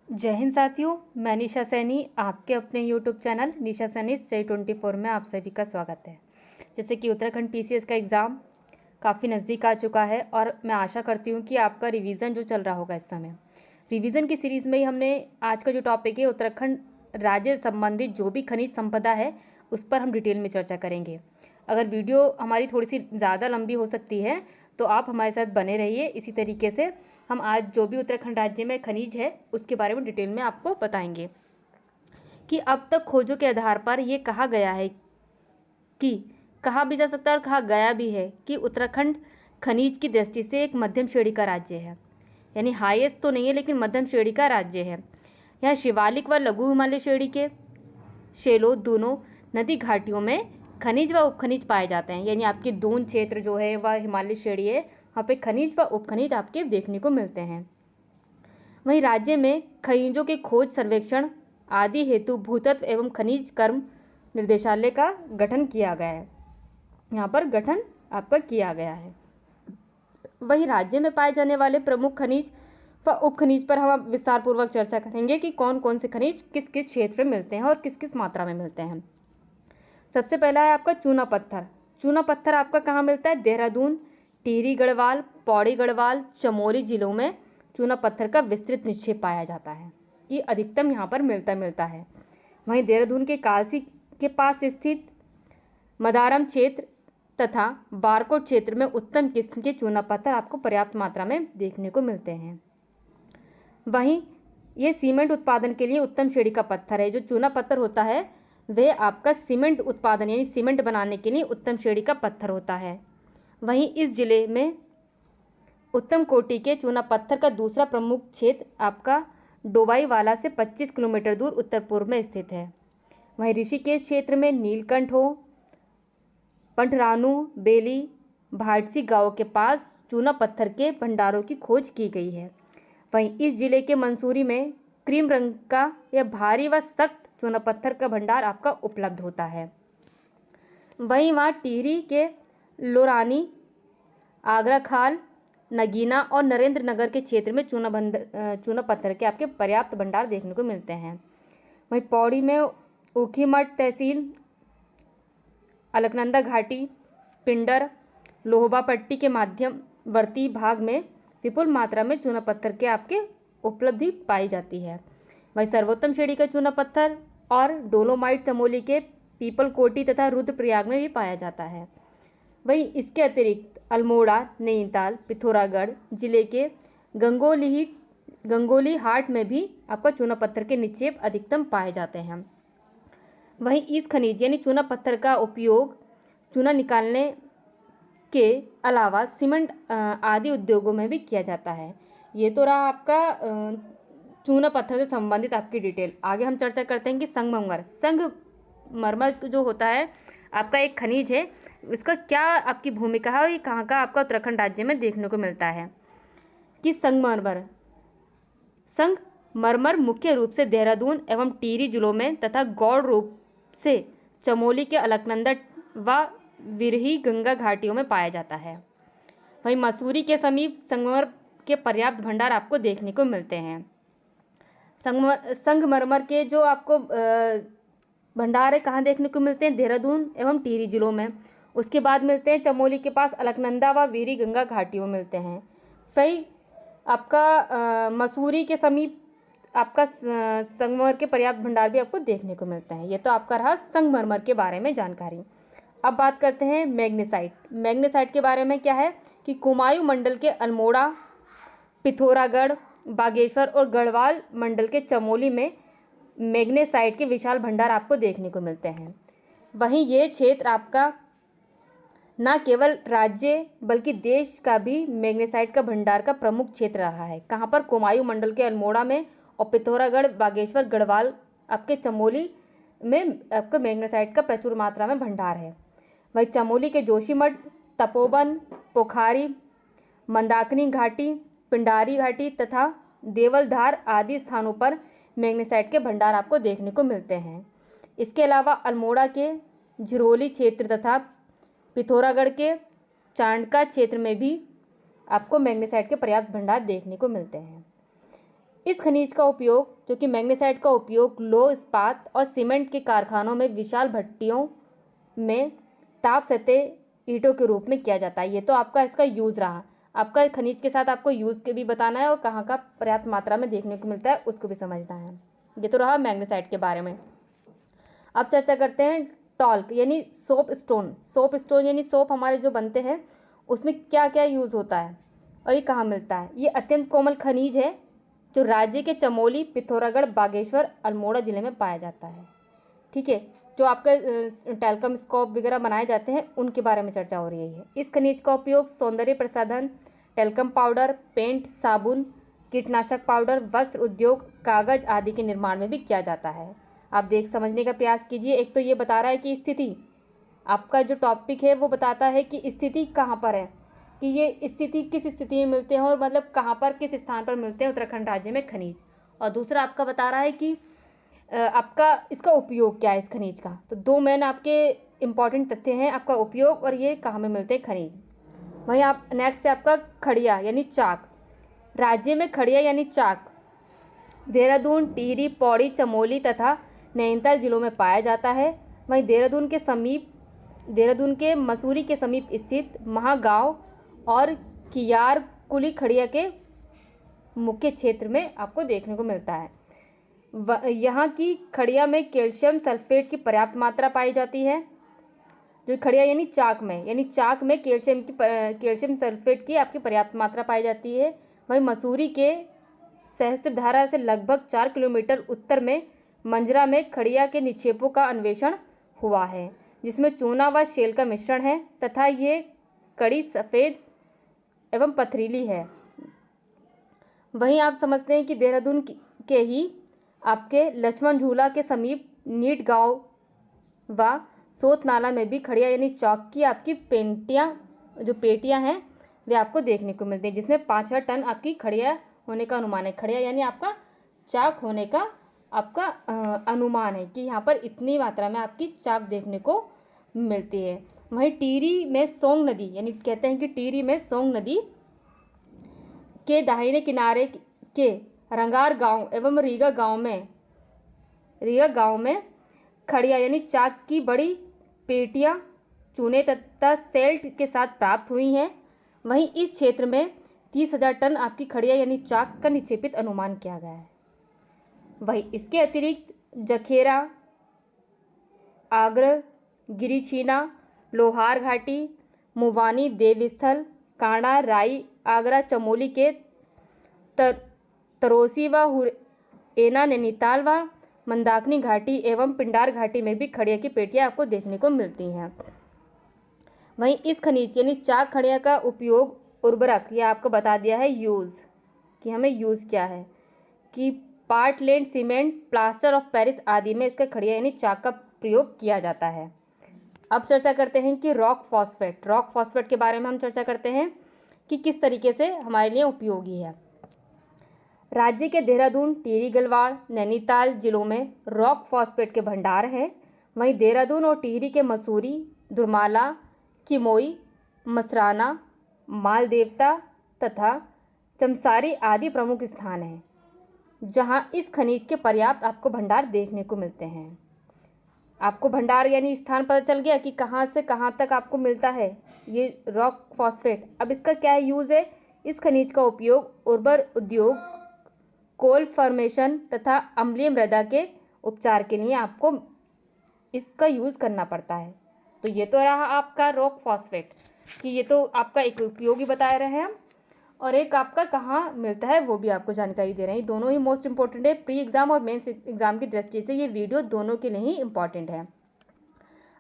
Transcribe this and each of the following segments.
जय हिंद साथियों, मैं निशा सैनी आपके अपने यूट्यूब चैनल निशा सैनी स्टडी 24 में आप सभी का स्वागत है। जैसे कि उत्तराखंड पीसीएस का एग्ज़ाम काफ़ी नज़दीक आ चुका है और मैं आशा करती हूँ कि आपका रिवीजन जो चल रहा होगा इस समय, रिवीजन की सीरीज़ में ही हमने आज का जो टॉपिक है उत्तराखंड राज्य से संबंधित जो भी खनिज संपदा है उस पर हम डिटेल में चर्चा करेंगे। अगर वीडियो हमारी थोड़ी सी ज़्यादा लंबी हो सकती है तो आप हमारे साथ बने रहिए। इसी तरीके से हम आज जो भी उत्तराखंड राज्य में खनिज है उसके बारे में डिटेल में आपको बताएंगे कि अब तक खोजों के आधार पर ये कहा गया है कि कहा भी जा सकता है और कहा गया भी है कि उत्तराखंड खनिज की दृष्टि से एक मध्यम श्रेणी का राज्य है। यानी हाईएस्ट तो नहीं है लेकिन मध्यम श्रेणी का राज्य है। यहाँ शिवालिक व लघु हिमालय श्रेणी के शेलो दोनों नदी घाटियों में खनिज व उपखनिज पाए जाते हैं। यानी आपके दून क्षेत्र जो है वह हिमालय श्रेणी है, वहाँ पे खनिज व उपखनिज आपके देखने को मिलते हैं। वहीं राज्य में खनिजों के खोज सर्वेक्षण आदि हेतु भूतत्व एवं खनिज कर्म निर्देशालय का गठन किया गया है। यहाँ पर गठन आपका किया गया है। वहीं राज्य में पाए जाने वाले प्रमुख खनिज व उपखनिज पर हम विस्तार पूर्वक चर्चा करेंगे कि कौन कौन से खनिज किस किस क्षेत्र में मिलते हैं और किस किस मात्रा में मिलते हैं। सबसे पहला है आपका चूना पत्थर। चूना पत्थर आपका कहाँ मिलता है? देहरादून, टिहरी गढ़वाल, पौड़ी गढ़वाल, चमोली जिलों में चूना पत्थर का विस्तृत निक्षेप पाया जाता है। ये अधिकतम यहाँ पर मिलता है। वहीं देहरादून के कालसी के पास स्थित मदारम क्षेत्र तथा बारकोट क्षेत्र में उत्तम किस्म के चूना पत्थर आपको पर्याप्त मात्रा में देखने को मिलते हैं। वहीं ये सीमेंट उत्पादन के लिए उत्तम श्रेणी का पत्थर है। जो चूना पत्थर होता है वह आपका सीमेंट उत्पादन यानी सीमेंट बनाने के लिए उत्तम श्रेणी का पत्थर होता है। वहीं इस जिले में उत्तम कोटि के चूना पत्थर का दूसरा प्रमुख क्षेत्र आपका डोबाईवाला से 25 किलोमीटर दूर उत्तर पूर्व में स्थित है। वहीं ऋषिकेश क्षेत्र में नीलकंठ हो, पंठरानू, बेली, भाटसी गांव के पास चूना पत्थर के भंडारों की खोज की गई है। वहीं इस जिले के मंसूरी में क्रीम रंग का यह भारी व सख्त चूना पत्थर का भंडार आपका उपलब्ध होता है। वहीं वहाँ टिहरी के लोरानी, आगरा खाल, नगीना और नरेंद्र नगर के क्षेत्र में चूना पत्थर के आपके पर्याप्त भंडार देखने को मिलते हैं। वहीं पौड़ी में ऊखीमठ तहसील, अलकनंदा घाटी, पिंडर, लोहबा पट्टी के मध्यवर्ती भाग में विपुल मात्रा में चूना पत्थर के आपके उपलब्धि पाई जाती है। वहीं सर्वोत्तम श्रेणी का चूना पत्थर और डोलोमाइट चमोली के पीपल कोटी तथा रुद्रप्रयाग में भी पाया जाता है। वहीं इसके अतिरिक्त अल्मोड़ा, नैनीताल, पिथौरागढ़ जिले के गंगोली हाट में भी आपका चूना पत्थर के निक्षेप अधिकतम पाए जाते हैं। वहीं इस खनिज यानी चूना पत्थर का उपयोग चूना निकालने के अलावा सीमेंट आदि उद्योगों में भी किया जाता है। ये तो रहा आपका चूना पत्थर से संबंधित आपकी डिटेल। आगे हम चर्चा करते हैं कि संगमरमर जो होता है आपका एक खनिज है, इसका क्या आपकी भूमिका है और ये कहाँ का आपका उत्तराखंड राज्य में देखने को मिलता है। कि संगमरमर मुख्य रूप से देहरादून एवं टिहरी जिलों में तथा गौड़ रूप से चमोली के अलकनंदा व विरही गंगा घाटियों में पाया जाता है। वहीं मसूरी के समीप संगमरमर के पर्याप्त भंडार आपको देखने को मिलते हैं। संगमरमर के जो आपको भंडार है कहाँ देखने को मिलते हैं? देहरादून एवं टिहरी जिलों में। उसके बाद मिलते हैं चमोली के पास अलकनंदा व विरही गंगा घाटियों में मिलते हैं। फिर आपका मसूरी के समीप आपका संगमरमर के पर्याप्त भंडार भी आपको देखने को मिलते हैं। ये तो आपका रहा संगमरमर के बारे में जानकारी। अब बात करते हैं मैग्नेसाइट। मैग्नेसाइट के बारे में क्या है कि कुमायूं मंडल के अल्मोड़ा, पिथौरागढ़, बागेश्वर और गढ़वाल मंडल के चमोली में मैग्नेसाइट के विशाल भंडार आपको देखने को मिलते हैं। वहीं ये क्षेत्र आपका न केवल राज्य बल्कि देश का भी मैग्नेसाइट का भंडार का प्रमुख क्षेत्र रहा है। कहाँ पर? कुमायूं मंडल के अल्मोड़ा में और पिथौरागढ़, बागेश्वर, गढ़वाल आपके चमोली में आपको मैग्नेसाइट का प्रचुर मात्रा में भंडार है। वहीं चमोली के जोशीमठ, तपोवन, पोखारी, मंदाकिनी घाटी, पिंडारी घाटी तथा देवलधार आदि स्थानों पर मैग्नेसाइट के भंडार आपको देखने को मिलते हैं। इसके अलावा अल्मोड़ा के झिरोली क्षेत्र तथा पिथौरागढ़ के चांडका क्षेत्र में भी आपको मैग्नेसाइट के पर्याप्त भंडार देखने को मिलते हैं। इस खनिज का उपयोग, जो कि मैग्नेसाइट का उपयोग लौह इस्पात और सीमेंट के कारखानों में विशाल भट्टियों में ताप सतह ईंटों के रूप में किया जाता है। ये तो आपका इसका यूज़ रहा। आपका खनिज के साथ आपको यूज़ के भी बताना है और कहाँ का पर्याप्त मात्रा में देखने को मिलता है उसको भी समझना है। ये तो रहा मैग्नेसाइट के बारे में। अब चर्चा करते हैं टॉल्क यानी सोप स्टोन। सोप स्टोन यानी सोप हमारे जो बनते हैं उसमें क्या क्या यूज़ होता है और ये कहाँ मिलता है। ये अत्यंत कोमल खनिज है जो राज्य के चमोली, पिथौरागढ़, बागेश्वर, अल्मोड़ा जिले में पाया जाता है। ठीक है, जो आपके टेल्कम स्कोप वगैरह बनाए जाते हैं उनके बारे में चर्चा हो रही है। इस खनिज का उपयोग सौंदर्य प्रसाधन, टेल्कम पाउडर, पेंट, साबुन, कीटनाशक पाउडर, वस्त्र उद्योग, कागज आदि के निर्माण में भी किया जाता है। आप देख समझने का प्रयास कीजिए। एक तो ये बता रहा है कि स्थिति, आपका जो टॉपिक है वो बताता है कि स्थिति कहाँ पर है, कि ये स्थिति किस स्थिति में मिलते हैं और मतलब कहाँ पर किस स्थान पर मिलते हैं उत्तराखंड राज्य में खनिज। और दूसरा आपका बता रहा है कि आपका इसका उपयोग क्या है इस खनिज का। तो दो मेन आपके इम्पॉर्टेंट तथ्य हैं, आपका उपयोग और ये कहाँ में मिलते हैं खनिज। वहीं आप नेक्स्ट है आपका खड़िया यानी चाक। राज्य में खड़िया यानी चाक देहरादून, टिहरी, पौड़ी, चमोली तथा नैनीताल जिलों में पाया जाता है। वहीं देहरादून के मसूरी के समीप स्थित महागांव और कियार कुली खड़िया के मुख्य क्षेत्र में आपको देखने को मिलता है। यहाँ की खड़िया में कैल्शियम सल्फेट की पर्याप्त मात्रा पाई जाती है। जो खड़िया यानी चाक में कैल्शियम सल्फेट की आपकी पर्याप्त मात्रा पाई जाती है। वहीं मसूरी के सहस्त्रधारा से लगभग 4 किलोमीटर उत्तर में मंजरा में खड़िया के निक्षेपों का अन्वेषण हुआ है, जिसमें चूना व शेल का मिश्रण है तथा ये कड़ी सफ़ेद एवं पथरीली है। वहीं आप समझते हैं कि देहरादून के ही आपके लक्ष्मण झूला के समीप नीट गांव व सोत नाला में भी खड़िया यानी चौक की आपकी पेटियां हैं वे आपको देखने को मिलती हैं, जिसमें 5,000 टन आपकी खड़िया होने का अनुमान है। खड़िया यानी आपका चाक होने का आपका अनुमान है कि यहाँ पर इतनी मात्रा में आपकी चाक देखने को मिलती है। वहीं टिहरी में सोंग नदी यानी कहते हैं कि टिहरी में सोंग नदी के दाहिने किनारे के रंगार गांव एवं रीगा गांव में खड़िया यानी चाक की बड़ी पेटियां चूने तथा सेल्ट के साथ प्राप्त हुई हैं। वहीं इस क्षेत्र में 30,000 टन आपकी खड़िया यानी चाक का निक्षेपित अनुमान किया गया है। वहीं इसके अतिरिक्त जखेरा, आगरा, गिरिछीना, लोहार घाटी, मुवानी, देवस्थल, कांडा, राई, आगरा, चमोली के तरोसी व हुरैना, नैनीताल व मंदाकिनी घाटी एवं पिंडार घाटी में भी खड़िया की पेटियां आपको देखने को मिलती हैं। वहीं इस खनिज यानी चाक खड़िया का उपयोग उर्वरक, यह आपको बता दिया है यूज़ कि हमें यूज़ क्या है, कि पार्टलैंड सीमेंट, प्लास्टर ऑफ पेरिस आदि में इसका खड़िया यानी चाक का प्रयोग किया जाता है। अब चर्चा करते हैं कि रॉक फॉस्फेट के बारे में हम चर्चा करते हैं कि किस तरीके से हमारे लिए उपयोगी है। राज्य के देहरादून, टिहरी, गढ़वाल, नैनीताल जिलों में रॉक फॉस्फेट के भंडार हैं। वहीं देहरादून और टिहरी के मसूरी, दुर्माला, किमोई, मसराना, मालदेवता तथा चमसारी आदि प्रमुख स्थान हैं जहां इस खनिज के पर्याप्त आपको भंडार देखने को मिलते हैं। आपको भंडार यानी स्थान पता चल गया कि कहां से कहां तक आपको मिलता है ये रॉक फॉस्फेट। अब इसका क्या यूज़ है। इस खनिज का उपयोग उर्वर उद्योग, कोल फॉर्मेशन तथा अम्लीय मृदा के उपचार के लिए आपको इसका यूज़ करना पड़ता है। तो ये तो रहा आपका रॉक फॉस्फेट कि ये तो आपका एक उपयोगी बता रहे हैं हम, और एक आपका कहाँ मिलता है वो भी आपको जानकारी दे रहे हैं। दोनों ही मोस्ट इंपॉर्टेंट है, प्री एग्ज़ाम और मेंस एग्ज़ाम की दृष्टि से ये वीडियो दोनों के लिए ही इम्पॉर्टेंट है।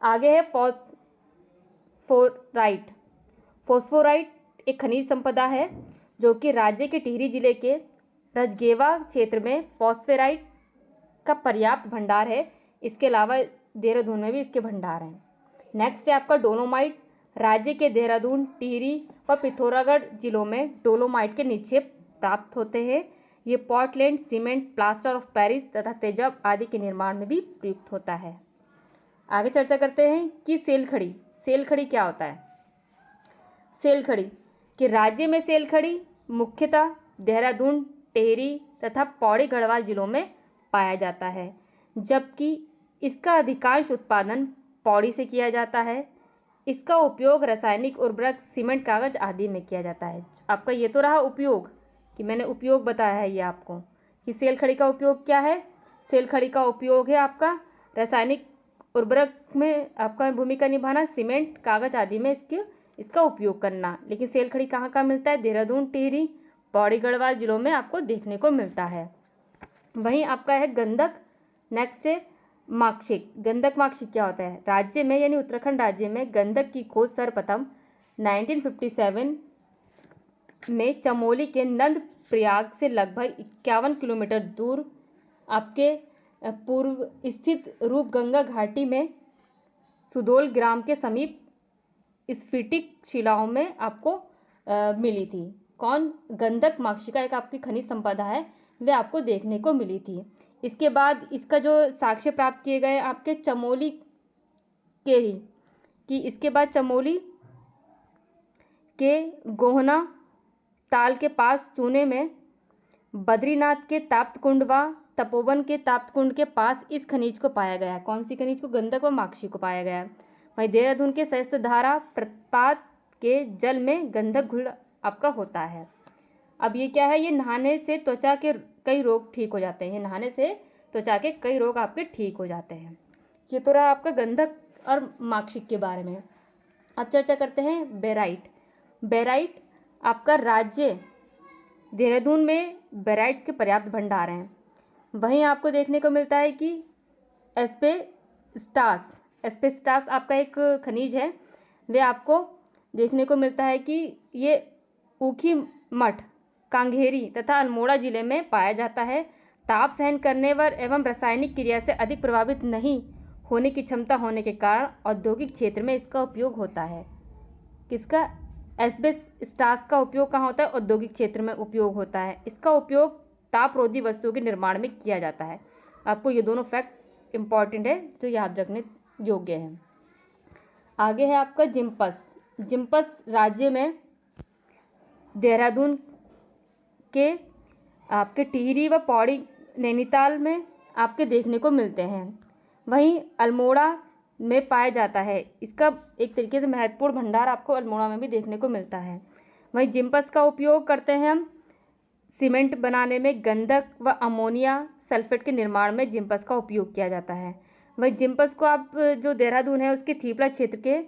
आगे है फॉस्फोराइट एक खनिज संपदा है जो कि राज्य के टिहरी जिले के रजगेवा क्षेत्र में फॉस्फोराइट का पर्याप्त भंडार है। इसके अलावा देहरादून में भी इसके भंडार हैं। नेक्स्ट है आपका डोलोमाइट। राज्य के देहरादून, टिहरी व पिथौरागढ़ जिलों में डोलोमाइट के निक्षेप प्राप्त होते हैं। ये Portland cement, plaster of Paris तथा तेजाब आदि के निर्माण में भी प्रयुक्त होता है। आगे चर्चा करते हैं कि सेल खड़ी क्या होता है। सेल खड़ी कि राज्य में सेल खड़ी मुख्यतः देहरादून, टिहरी तथा पौड़ी गढ़वाल जिलों में पाया जाता है, जबकि इसका अधिकांश उत्पादन पौड़ी से किया जाता है। इसका उपयोग रासायनिक उर्वरक, सीमेंट, कागज आदि में किया जाता है। आपका ये तो रहा उपयोग, कि मैंने उपयोग बताया है ये आपको कि सेल खड़ी का उपयोग क्या है। सेल खड़ी का उपयोग है आपका रासायनिक उर्वरक में आपका भूमिका निभाना, सीमेंट, कागज आदि में इसका उपयोग करना। लेकिन सेल खड़ी कहाँ कहाँ मिलता है? देहरादून, टिहरी, पौड़ी गढ़वाल जिलों में आपको देखने को मिलता है। वहीं आपका है गंधक। नेक्स्ट है माक्षिक। गंधक माक्षिक क्या होता है? राज्य में यानी उत्तराखंड राज्य में गंधक की खोज सर्वप्रथम 1957 में चमोली के नंद प्रयाग से लगभग 51 किलोमीटर दूर आपके पूर्व स्थित रूपगंगा घाटी में सुदोल ग्राम के समीप स्फटिक शिलाओं में आपको मिली थी। कौन? गंधक माक्षिका एक आपकी खनिज संपदा है, वे आपको देखने को मिली थी। इसके बाद इसका जो साक्ष्य प्राप्त किए गए आपके चमोली के ही, कि इसके बाद चमोली के गोहना ताल के पास चूने में बद्रीनाथ के ताप्त कुंड व तपोवन के ताप्त कुंड के पास इस खनिज को पाया गया। कौन सी खनिज को? गंधक व माक्षी को पाया गया। वहीं देहरादून के सहस्त्रधारा प्रपात के जल में गंधक घुल आपका होता है। अब ये क्या है? ये नहाने से त्वचा के कई रोग ठीक हो जाते हैं। नहाने से त्वचा के कई रोग आपके ठीक हो जाते हैं। ये तो रहा आपका गंधक और माक्षिक के बारे में। अब चर्चा करते हैं बेराइट। बेराइट आपका राज्य देहरादून में बेराइट्स के पर्याप्त भंडार हैं। वहीं आपको देखने को मिलता है कि एस्बेस्टास आपका एक खनिज है, वे आपको देखने को मिलता है कि ये ऊखी मठ, कांगेरी तथा अल्मोड़ा जिले में पाया जाता है। ताप सहन करने व एवं रासायनिक क्रिया से अधिक प्रभावित नहीं होने की क्षमता होने के कारण औद्योगिक क्षेत्र में इसका उपयोग होता है। किसका? एस्बेस्टास का उपयोग कहाँ होता है? औद्योगिक क्षेत्र में उपयोग होता है। इसका उपयोग तापरोधी वस्तुओं के निर्माण में किया जाता है। आपको ये दोनों फैक्ट इम्पॉर्टेंट है जो याद रखने योग्य है। आगे है आपका जिम्पस। जिम्पस राज्य में देहरादून के आपके टिहरी व पौड़ी नैनीताल में आपके देखने को मिलते हैं। वहीं अल्मोड़ा में पाया जाता है। इसका एक तरीके से महत्वपूर्ण भंडार आपको अल्मोड़ा में भी देखने को मिलता है। वहीं जिम्पस का उपयोग करते हैं हम सीमेंट बनाने में। गंधक व अमोनिया सल्फेट के निर्माण में जिम्पस का उपयोग किया जाता है। वहीं जिम्पस को आप जो देहरादून है उसके थीपला क्षेत्र के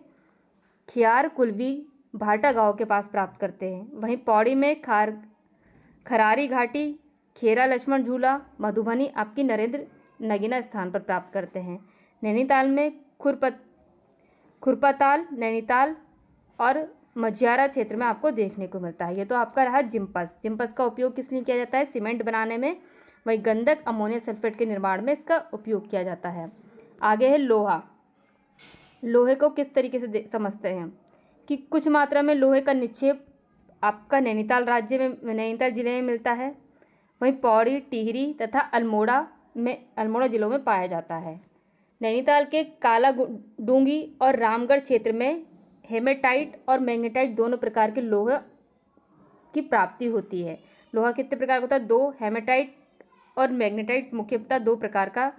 खियार कुलवी भाटा गांव के पास प्राप्त करते हैं। वहीं पौड़ी में खरारी घाटी, खेरा लक्ष्मण झूला, मधुबनी आपकी नरेंद्र नगीना स्थान पर प्राप्त करते हैं। नैनीताल में खुरपाताल, नैनीताल और मझियारा क्षेत्र में आपको देखने को मिलता है। ये तो आपका रहा जिम्पस। जिम्पस का उपयोग किस लिए किया जाता है? सीमेंट बनाने में। वहीं गंधक, अमोनिया सल्फेट के निर्माण में इसका उपयोग किया जाता है। आगे है लोहा। लोहे को किस तरीके से समझते हैं कि कुछ मात्रा में लोहे का निक्षेप आपका नैनीताल राज्य में, नैनीताल जिले में मिलता है। वहीं पौड़ी, टिहरी तथा अल्मोड़ा जिलों में पाया जाता है। नैनीताल के काला डूंगी और रामगढ़ क्षेत्र में हेमेटाइट और मैग्नेटाइट दोनों प्रकार के लोहे की प्राप्ति होती है। लोहा कितने प्रकार का होता है? 2। हेमेटाइट और मैग्नेटाइट मुख्यतः 2 प्रकार का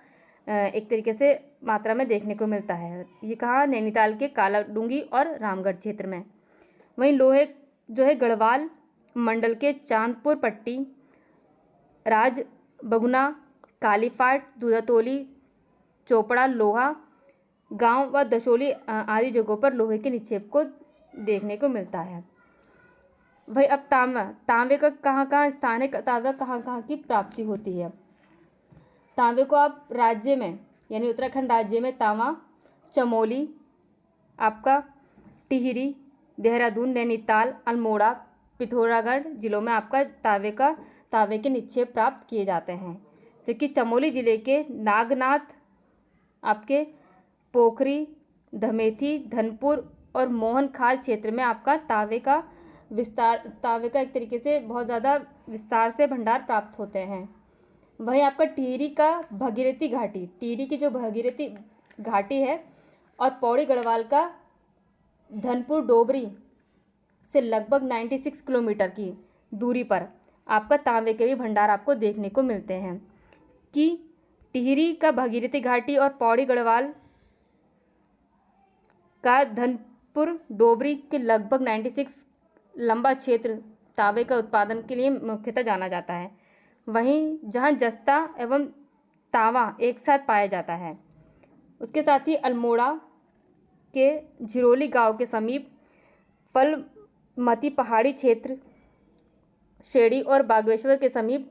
एक तरीके से मात्रा में देखने को मिलता है। ये कहाँ? नैनीताल के काला डूंगी और रामगढ़ क्षेत्र में। वहीं लोहे जो है गढ़वाल मंडल के चांदपुर पट्टी, राज बगुना, कालीफाट, दूधातोली, चोपड़ा, लोहा गांव व दशोली आदि जगहों पर लोहे के निक्षेप को देखने को मिलता है। वही अब तांबे का कहाँ स्थान है? तांबा कहाँ की प्राप्ति होती है? तांबे को आप राज्य में यानी उत्तराखंड राज्य में तांबा चमोली, आपका टिहरी, देहरादून, नैनीताल, अल्मोड़ा, पिथौरागढ़ जिलों में आपका तांबे के निक्षेप प्राप्त किए जाते हैं। जबकि चमोली जिले के नागनाथ, आपके पोखरी, धमेथी, धनपुर और मोहनखाल क्षेत्र में आपका तांबे का एक तरीके से बहुत ज़्यादा विस्तार से भंडार प्राप्त होते हैं। वहीं आपका टिहरी का भगीरथी घाटी, टिहरी की जो भगीरथी घाटी है और पौड़ी गढ़वाल का धनपुर डोबरी से लगभग 96 किलोमीटर की दूरी पर आपका तांबे के भी भंडार आपको देखने को मिलते हैं। कि टिहरी का भागीरथी घाटी और पौड़ी गढ़वाल का धनपुर डोबरी के लगभग 96 लंबा क्षेत्र तांबे का उत्पादन के लिए मुख्यतः जाना जाता है। वहीं जहां जस्ता एवं तांबा एक साथ पाया जाता है। उसके साथ ही अल्मोड़ा के झिरोली गांव के समीप फलमती पहाड़ी क्षेत्र, शेड़ी और बागेश्वर के समीप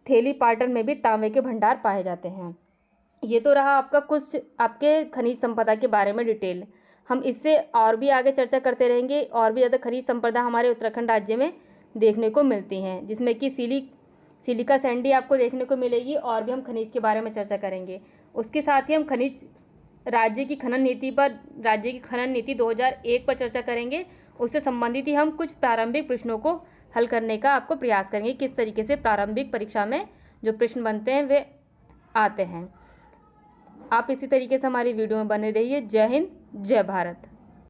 थेली पाटन में भी तांबे के भंडार पाए जाते हैं। ये तो रहा आपका कुछ आपके खनिज संपदा के बारे में डिटेल। हम इससे और भी आगे चर्चा करते रहेंगे। और भी ज़्यादा खनिज संपदा हमारे उत्तराखंड राज्य में देखने को मिलती हैं, जिसमें कि सिलिका सैंडी आपको देखने को मिलेगी। और भी हम खनिज के बारे में चर्चा करेंगे। उसके साथ ही हम खनिज राज्य की खनन नीति 2001 पर चर्चा करेंगे। उससे संबंधित ही हम कुछ प्रारंभिक प्रश्नों को हल करने का आपको प्रयास करेंगे, किस तरीके से प्रारंभिक परीक्षा में जो प्रश्न बनते हैं वे आते हैं। आप इसी तरीके से हमारी वीडियो में बने रहिए। जय हिंद, जय भारत।